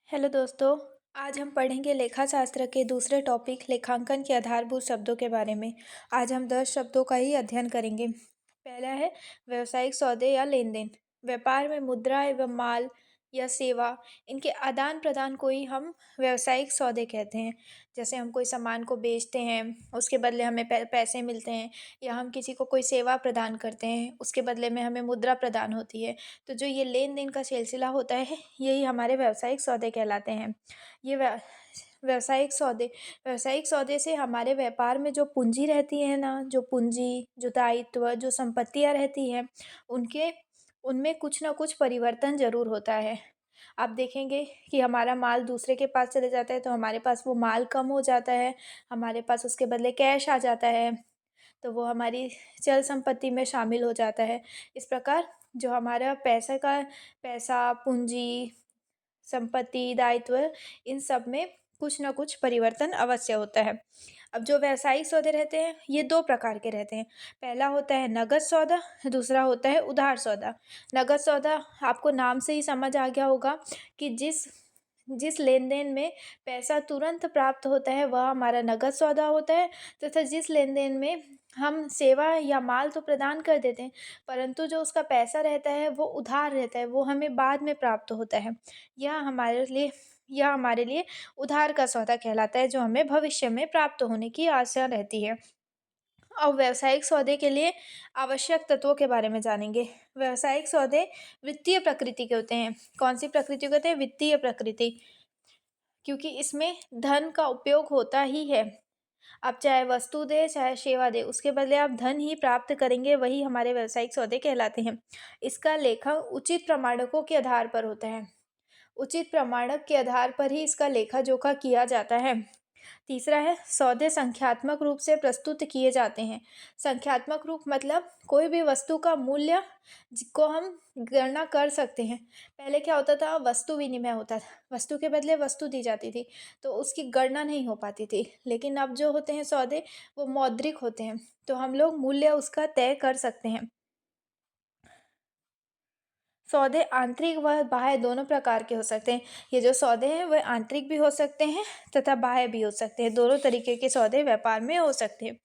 Hello दोस्तों। आज हम पढ़ेंगे लेखा शास्त्र के दूसरे टॉपिक लेखांकन के आधारभूत शब्दों के बारे में। आज हम 10 शब्दों का ही अध्ययन करेंगे। पहला है व्यावसायिक सौदे या लेन देन। व्यापार में मुद्रा एवं माल या सेवा, इनके आदान प्रदान को ही हम व्यावसायिक सौदे कहते हैं। जैसे हम कोई सामान को बेचते हैं, उसके बदले हमें पैसे मिलते हैं, या हम किसी को कोई सेवा प्रदान करते हैं, उसके बदले में हमें मुद्रा प्रदान होती है। तो जो ये लेन देन का सिलसिला होता है, यही हमारे व्यावसायिक सौदे कहलाते हैं। ये व्यावसायिक सौदे से हमारे व्यापार में जो पूंजी रहती है ना, जो पूंजी, जो दायित्व, जो संपत्तियां रहती हैं, उनके उनमें कुछ ना कुछ परिवर्तन जरूर होता है। आप देखेंगे कि हमारा माल दूसरे के पास चले जाता है तो हमारे पास वो माल कम हो जाता है, हमारे पास उसके बदले कैश आ जाता है, तो वो हमारी चल संपत्ति में शामिल हो जाता है। इस प्रकार जो हमारा पैसा, पूंजी, संपत्ति, दायित्व, इन सब में कुछ ना कुछ परिवर्तन अवश्य होता है। अब जो व्यावसायिक सौदे रहते हैं, ये 2 प्रकार के रहते हैं। पहला होता है नगद सौदा, दूसरा होता है उधार सौदा। नगद सौदा आपको नाम से ही समझ आ गया होगा कि जिस जिस लेन-देन में पैसा तुरंत प्राप्त होता है, वह हमारा नगद सौदा होता है, तथा जिस लेन-देन में हम सेवा या माल तो प्रदान कर देते हैं, परंतु जो उसका पैसा रहता है वो उधार रहता है, वो हमें बाद में प्राप्त होता है। यह हमारे लिए यह हमारे लिए उधार का सौदा कहलाता है, जो हमें भविष्य में प्राप्त होने की आशा रहती है। अब व्यावसायिक सौदे के लिए आवश्यक तत्वों के बारे में जानेंगे। व्यावसायिक सौदे वित्तीय प्रकृति के होते हैं। कौन सी प्रकृति के होते हैं? वित्तीय प्रकृति, क्योंकि इसमें धन का उपयोग होता ही है। आप चाहे वस्तु दें, चाहे सेवा दें, उसके बदले आप धन ही प्राप्त करेंगे, वही हमारे व्यावसायिक सौदे कहलाते हैं। इसका लेखा उचित प्रमाणकों के आधार पर होता है। उचित प्रमाणक के आधार पर ही इसका लेखा जोखा किया जाता है। तीसरा है सौदे संख्यात्मक रूप से प्रस्तुत किए जाते हैं। संख्यात्मक रूप मतलब कोई भी वस्तु का मूल्य जिसको हम गणना कर सकते हैं। पहले क्या होता था? वस्तु विनिमय होता था, वस्तु के बदले वस्तु दी जाती थी, तो उसकी गणना नहीं हो पाती थी। लेकिन अब जो होते हैं सौदे, वो मौद्रिक होते हैं, तो हम लोग मूल्य उसका तय कर सकते हैं। सौदे आंतरिक व बाह्य दोनों प्रकार के हो सकते हैं। ये जो सौदे हैं वह आंतरिक भी हो सकते हैं तथा बाह्य भी हो सकते हैं। दोनों तरीके के सौदे व्यापार में हो सकते हैं।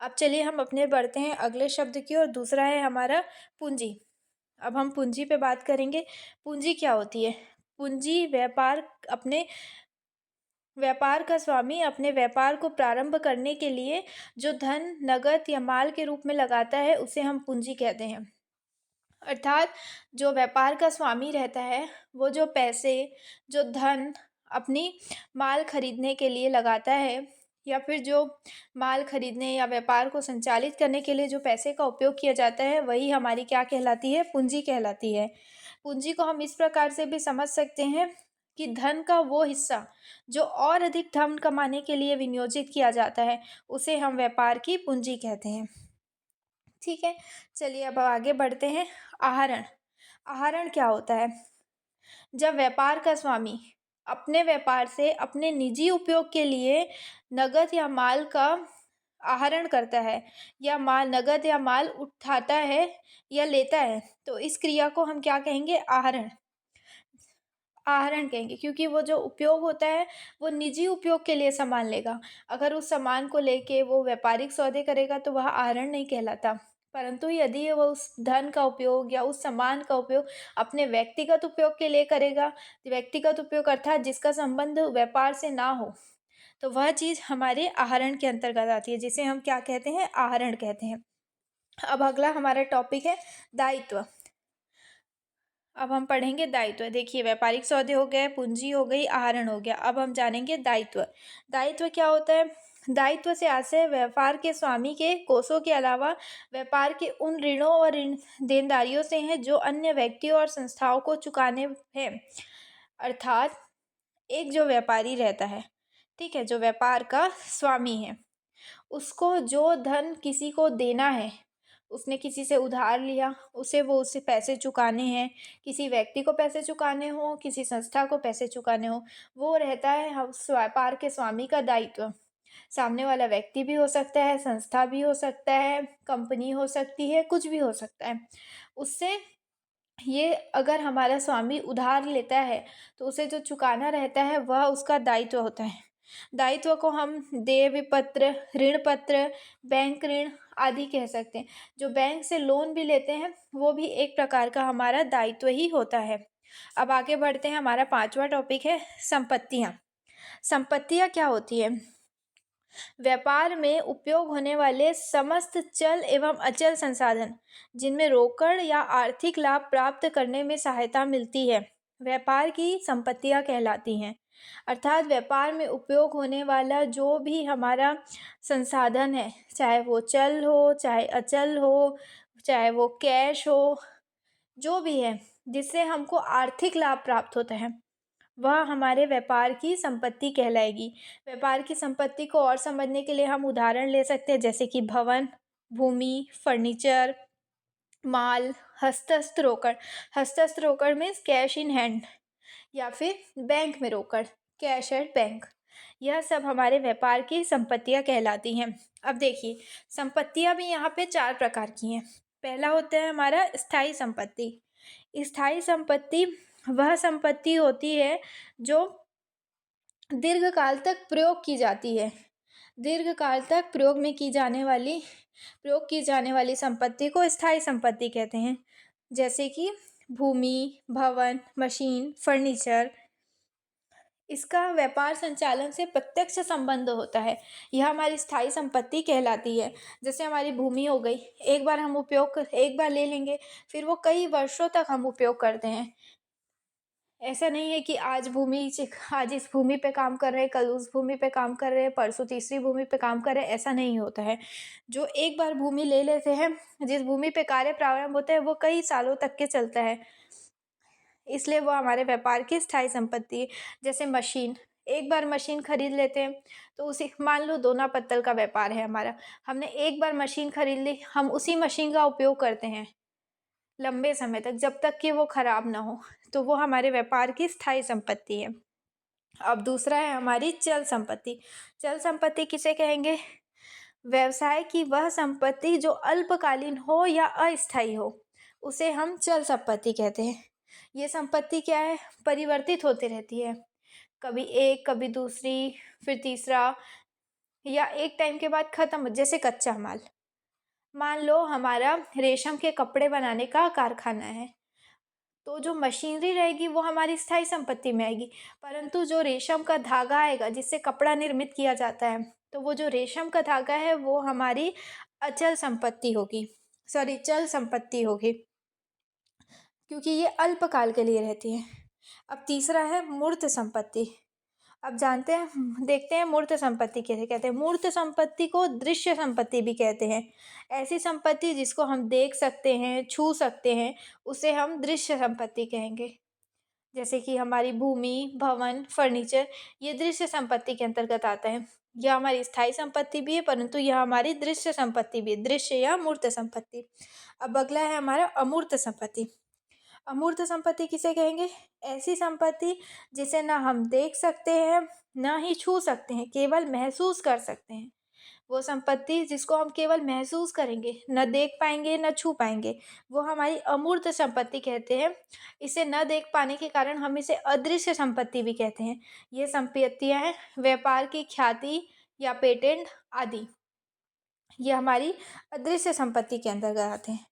अब चलिए हम अपने बढ़ते हैं अगले शब्द की ओर। दूसरा है हमारा पूंजी। अब हम पूंजी पे बात करेंगे। पूंजी क्या होती है? पूंजी व्यापार का स्वामी अपने व्यापार को प्रारंभ करने के लिए जो धन, नगद या माल के रूप में लगाता है, उसे हम पूंजी कहते हैं। अर्थात जो व्यापार का स्वामी रहता है, वो जो पैसे, जो धन अपनी माल खरीदने के लिए लगाता है, या फिर जो माल खरीदने या व्यापार को संचालित करने के लिए जो पैसे का उपयोग किया जाता है, वही हमारी क्या कहलाती है? पूंजी कहलाती है। पूंजी को हम इस प्रकार से भी समझ सकते हैं कि धन का वो हिस्सा जो और अधिक धन कमाने के लिए विनियोजित किया जाता है, उसे हम व्यापार की पूंजी कहते हैं। ठीक है, चलिए अब आगे बढ़ते हैं। आहरण। आहरण क्या होता है? जब व्यापार का स्वामी अपने व्यापार से अपने निजी उपयोग के लिए नगद या माल का आहरण करता है, या नगद या माल उठाता है या लेता है, तो इस क्रिया को हम क्या कहेंगे? आहरण। आहरण कहेंगे, क्योंकि वो जो उपयोग होता है वो निजी उपयोग के लिए सामान लेगा। अगर उस सामान को लेके वो व्यापारिक सौदे करेगा तो वह आहरण नहीं कहलाता। परंतु यदि वो उस धन का उपयोग या उस सामान का उपयोग अपने व्यक्तिगत उपयोग के लिए करेगा, व्यक्तिगत उपयोग अर्थात जिसका संबंध व्यापार से ना हो, तो वह चीज़ हमारे आहरण के अंतर्गत आती है, जिसे हम क्या कहते हैं? आहरण कहते हैं। अब अगला हमारा टॉपिक है दायित्व। अब हम पढ़ेंगे दायित्व। देखिए, व्यापारिक सौदे हो गए, पूंजी हो गई, आहरण हो गया। अब हम जानेंगे दायित्व। दायित्व क्या होता है? दायित्व से आशय व्यापार के स्वामी के कोषों के अलावा व्यापार के उन ऋणों और ऋण देनदारियों से हैं जो अन्य व्यक्तियों और संस्थाओं को चुकाने हैं। अर्थात एक जो व्यापारी रहता है, ठीक है, जो व्यापार का स्वामी है, उसको जो धन किसी को देना है, उसने किसी से उधार लिया, उससे पैसे चुकाने हैं, किसी व्यक्ति को पैसे चुकाने हो, किसी संस्था को पैसे चुकाने हो, वो रहता है उस व्यापार के स्वामी का दायित्व। सामने वाला व्यक्ति भी हो सकता है, संस्था भी हो सकता है, कंपनी हो सकती है, कुछ भी हो सकता है। उससे ये अगर हमारा स्वामी उधार लेता है तो उसे जो चुकाना रहता है वह उसका दायित्व होता है। दायित्व को हम देय विपत्र, ऋण पत्र, बैंक ऋण आदि कह सकते हैं। जो बैंक से लोन भी लेते हैं वो भी एक प्रकार का हमारा दायित्व ही होता है। अब आगे बढ़ते हैं, हमारा 5वां टॉपिक है संपत्तियाँ। संपत्तियाँ क्या होती है? व्यापार में उपयोग होने वाले समस्त चल एवं अचल संसाधन जिनमें रोकड़ या आर्थिक लाभ प्राप्त करने में सहायता मिलती है, व्यापार की संपत्तियां कहलाती हैं। अर्थात व्यापार में उपयोग होने वाला जो भी हमारा संसाधन है, चाहे वो चल हो, चाहे अचल हो, चाहे वो कैश हो, जो भी है जिससे हमको आर्थिक लाभ प्राप्त होता है, वह हमारे व्यापार की संपत्ति कहलाएगी। व्यापार की संपत्ति को और समझने के लिए हम उदाहरण ले सकते हैं, जैसे कि भवन, भूमि, फर्नीचर, माल, हस्तस्थ रोकड़। हस्तस्थ रोकड़ मीन्स कैश इन हैंड, या फिर बैंक में रोकड़, कैश एट बैंक। यह सब हमारे व्यापार की संपत्तियां कहलाती हैं। अब देखिए, संपत्तियां भी यहाँ पे 4 प्रकार की हैं। पहला होता है हमारा स्थायी संपत्ति। स्थायी संपत्ति वह संपत्ति होती है जो दीर्घकाल तक प्रयोग की जाती है। दीर्घकाल तक प्रयोग की जाने वाली संपत्ति को स्थायी संपत्ति कहते हैं। जैसे कि भूमि, भवन, मशीन, फर्नीचर। इसका व्यापार संचालन से प्रत्यक्ष संबंध होता है। यह हमारी स्थायी संपत्ति कहलाती है। जैसे हमारी भूमि हो गई, एक बार ले लेंगे, फिर वो कई वर्षों तक हम उपयोग करते हैं। ऐसा नहीं है कि आज इस भूमि पे काम कर रहे हैं, कल उस भूमि पे काम कर रहे हैं, परसों तीसरी भूमि पे काम कर रहे हैं, ऐसा नहीं होता है। जो एक बार भूमि ले लेते हैं, जिस भूमि पे कार्य प्रारंभ होता है, वो कई सालों तक के चलता है, इसलिए वो हमारे व्यापार की स्थायी संपत्ति है। जैसे मशीन, एक बार मशीन खरीद लेते हैं तो उसी, मान लो दोना पत्तल का व्यापार है हमारा, हमने एक बार मशीन खरीद ली, हम उसी मशीन का उपयोग करते हैं लंबे समय तक, जब तक कि वो खराब ना हो, तो वो हमारे व्यापार की स्थायी संपत्ति है। अब दूसरा है हमारी चल संपत्ति। चल संपत्ति किसे कहेंगे? व्यवसाय की वह संपत्ति जो अल्पकालीन हो या अस्थायी हो, उसे हम चल संपत्ति कहते हैं। ये संपत्ति क्या है? परिवर्तित होती रहती है, कभी एक, कभी दूसरी, फिर तीसरा, या एक टाइम के बाद खत्म। जैसे कच्चा माल, मान लो हमारा रेशम के कपड़े बनाने का कारखाना है, तो जो मशीनरी रहेगी वो हमारी स्थायी संपत्ति में आएगी, परंतु जो रेशम का धागा आएगा जिससे कपड़ा निर्मित किया जाता है, तो वो जो रेशम का धागा है वो हमारी चल संपत्ति होगी, क्योंकि ये अल्पकाल के लिए रहती है। अब तीसरा है मूर्त संपत्ति। अब देखते हैं मूर्त संपत्ति कैसे कहते हैं। मूर्त संपत्ति को दृश्य संपत्ति भी कहते हैं। ऐसी संपत्ति जिसको हम देख सकते हैं, छू सकते हैं, उसे हम दृश्य संपत्ति कहेंगे। जैसे कि हमारी भूमि, भवन, फर्नीचर, ये दृश्य संपत्ति के अंतर्गत आता है। यह हमारी स्थायी संपत्ति भी है, परंतु यह हमारी दृश्य संपत्ति भी है, दृश्य या मूर्त संपत्ति। अब अगला है हमारा अमूर्त संपत्ति। अमूर्त संपत्ति किसे कहेंगे? ऐसी संपत्ति जिसे ना हम देख सकते हैं, ना ही छू सकते हैं, केवल महसूस कर सकते हैं। वो संपत्ति जिसको हम केवल महसूस करेंगे, न देख पाएंगे, न छू पाएंगे, वो हमारी अमूर्त संपत्ति कहते हैं। इसे न देख पाने के कारण हम इसे अदृश्य संपत्ति भी कहते हैं। ये संपत्तियां हैं व्यापार की ख्याति या पेटेंट आदि, ये हमारी अदृश्य संपत्ति के अंतर्गत आते हैं।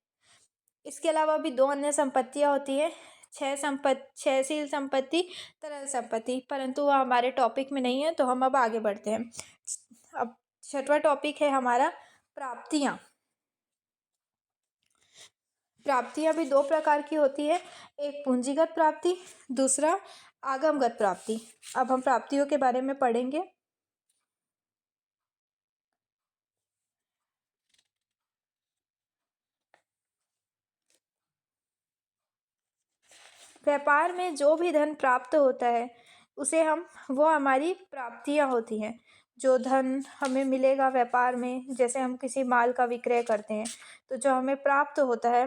इसके अलावा भी 2 अन्य संपत्तियां होती है, क्षयशील संपत्ति, तरल संपत्ति, परंतु वह हमारे टॉपिक में नहीं है, तो हम अब आगे बढ़ते हैं। अब 6वां टॉपिक है हमारा प्राप्तियां। प्राप्तियां भी 2 प्रकार की होती है, एक पूंजीगत प्राप्ति, दूसरा आगमगत प्राप्ति। अब हम प्राप्तियों के बारे में पढ़ेंगे। व्यापार में जो भी धन प्राप्त होता है वो हमारी प्राप्तियां होती हैं। जो धन हमें मिलेगा व्यापार में, जैसे हम किसी माल का विक्रय करते हैं, तो जो हमें प्राप्त होता है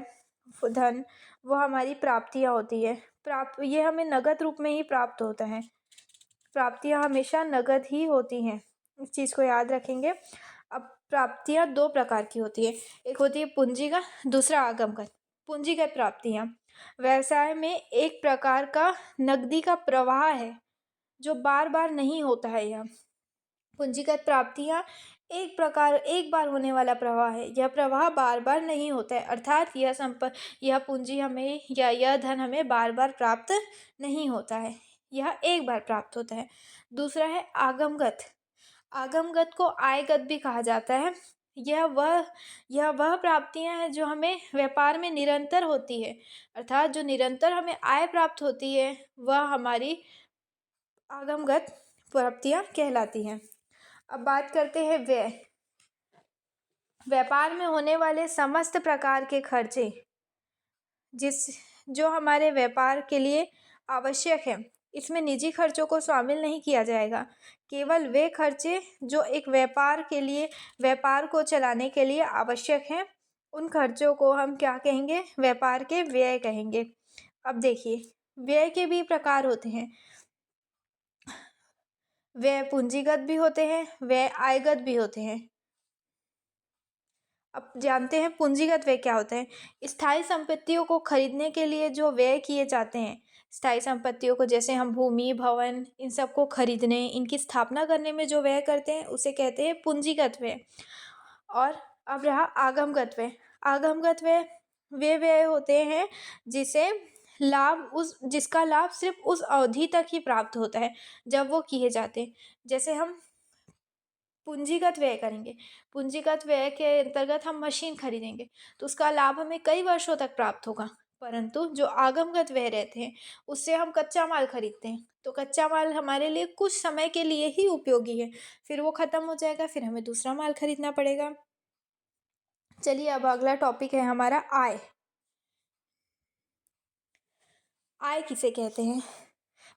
धन, वो हमारी प्राप्तियां होती है। ये हमें नगद रूप में ही प्राप्त होता है। प्राप्तियां हमेशा नगद ही होती हैं, इस चीज़ को याद रखेंगे। अब प्राप्तियां 2 प्रकार की होती है, एक होती है पूंजीगत, दूसरा आगमगत। पूंजीगत प्राप्तियां, व्यवसाय में एक प्रकार का नकदी का प्रवाह है जो बार बार नहीं होता है। यह पूंजीगत प्राप्तियां एक बार होने वाला प्रवाह है। यह प्रवाह बार बार नहीं होता है, अर्थात यह पूंजी हमें या यह धन हमें बार बार प्राप्त नहीं होता है, यह एक बार प्राप्त होता है। दूसरा है आगमगत। आगमगत को आयगत भी कहा जाता है। यह वह प्राप्तियां हैं जो हमें व्यापार में निरंतर होती है, अर्थात जो निरंतर हमें आय प्राप्त होती है वह हमारी आगमगत प्राप्तियां कहलाती हैं। अब बात करते हैं व्यय। व्यापार में होने वाले समस्त प्रकार के खर्चे जो हमारे व्यापार के लिए आवश्यक है, इसमें निजी खर्चों को शामिल नहीं किया जाएगा। केवल वे खर्चे जो एक व्यापार को चलाने के लिए आवश्यक हैं, उन खर्चों को हम क्या कहेंगे? व्यापार के व्यय कहेंगे। अब देखिए, व्यय के भी प्रकार होते हैं। व्यय पूंजीगत भी होते हैं, व्यय आयगत भी होते हैं। अब जानते हैं पूंजीगत व्यय क्या होते हैं। स्थायी संपत्तियों को खरीदने के लिए जो व्यय किए जाते हैं, स्थायी संपत्तियों को, जैसे हम भूमि, भवन, इन सब को खरीदने, इनकी स्थापना करने में जो व्यय करते हैं उसे कहते हैं पूंजीगत व्यय। और अब रहा आगमगत व्यय। आगमगत व्यय वे व्यय होते हैं जिसका लाभ सिर्फ उस अवधि तक ही प्राप्त होता है जब वो किए जाते हैं। जैसे हम पूंजीगत व्यय करेंगे, पूंजीगत व्यय के अंतर्गत हम मशीन खरीदेंगे तो उसका लाभ हमें कई वर्षों तक प्राप्त होगा। परंतु जो आगमगत व्यय रहते हैं उससे हम कच्चा माल खरीदते हैं, तो कच्चा माल हमारे लिए कुछ समय के लिए ही उपयोगी है, फिर वो खत्म हो जाएगा, फिर हमें दूसरा माल खरीदना पड़ेगा। चलिए, अब अगला टॉपिक है हमारा आय। आय किसे कहते हैं?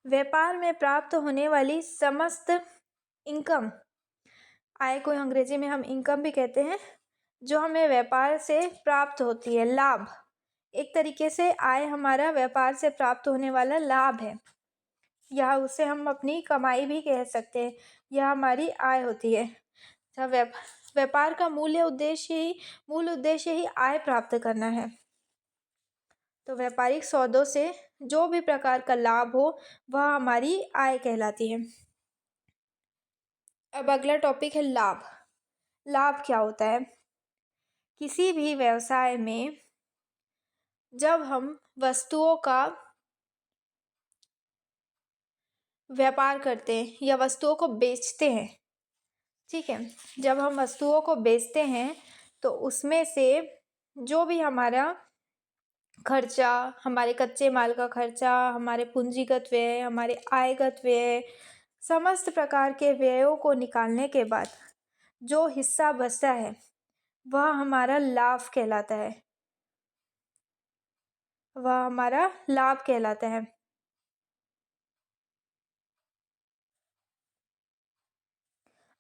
व्यापार में प्राप्त होने वाली समस्त इनकम, आय को अंग्रेजी में हम इनकम भी कहते हैं, जो हमें व्यापार से प्राप्त होती है, लाभ। एक तरीके से आय हमारा व्यापार से प्राप्त होने वाला लाभ है, या उसे हम अपनी कमाई भी कह सकते हैं। यह हमारी आय होती है। व्यापार का मूल उद्देश्य ही आय प्राप्त करना है। तो व्यापारिक सौदों से जो भी प्रकार का लाभ हो वह हमारी आय कहलाती है। अब अगला टॉपिक है लाभ। लाभ क्या होता है? किसी भी व्यवसाय में जब हम वस्तुओं का व्यापार करते हैं या वस्तुओं को बेचते हैं, ठीक है, जब हम वस्तुओं को बेचते हैं तो उसमें से जो भी हमारा खर्चा, हमारे कच्चे माल का खर्चा, हमारे पूंजीगत व्यय, हमारे आयगत व्यय, समस्त प्रकार के व्ययों को निकालने के बाद जो हिस्सा बचता है वह हमारा लाभ कहलाता है। वह हमारा लाभ कहलाता है।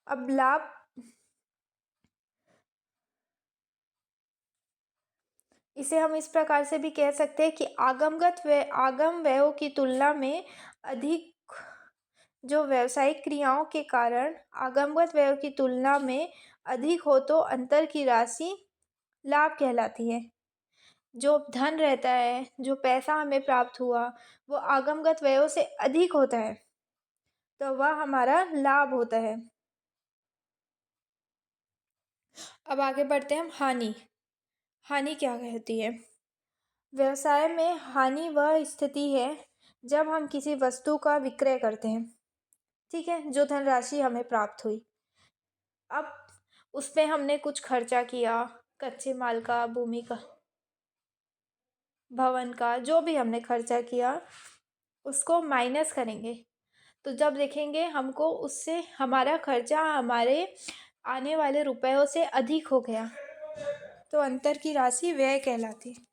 अब लाभ इसे हम इस प्रकार से भी कह सकते हैं कि आगम व्ययों की तुलना में अधिक, जो व्यावसायिक क्रियाओं के कारण आगमगत व्ययों की तुलना में अधिक हो तो अंतर की राशि लाभ कहलाती है। जो धन रहता है, जो पैसा हमें प्राप्त हुआ, वो आगमगत व्ययों से अधिक होता है तो वह हमारा लाभ होता है। अब आगे बढ़ते हैं हम हानि। हानि क्या कहती है? व्यवसाय में हानि वह स्थिति है जब हम किसी वस्तु का विक्रय करते हैं, ठीक है, जो धनराशि हमें प्राप्त हुई, अब उसमें हमने कुछ खर्चा किया, कच्चे माल का, भूमि का, भवन का, जो भी हमने खर्चा किया उसको माइनस करेंगे तो जब देखेंगे हमको उससे हमारा खर्चा हमारे आने वाले रुपयों से अधिक हो गया तो अंतर की राशि व्यय कहलाती है।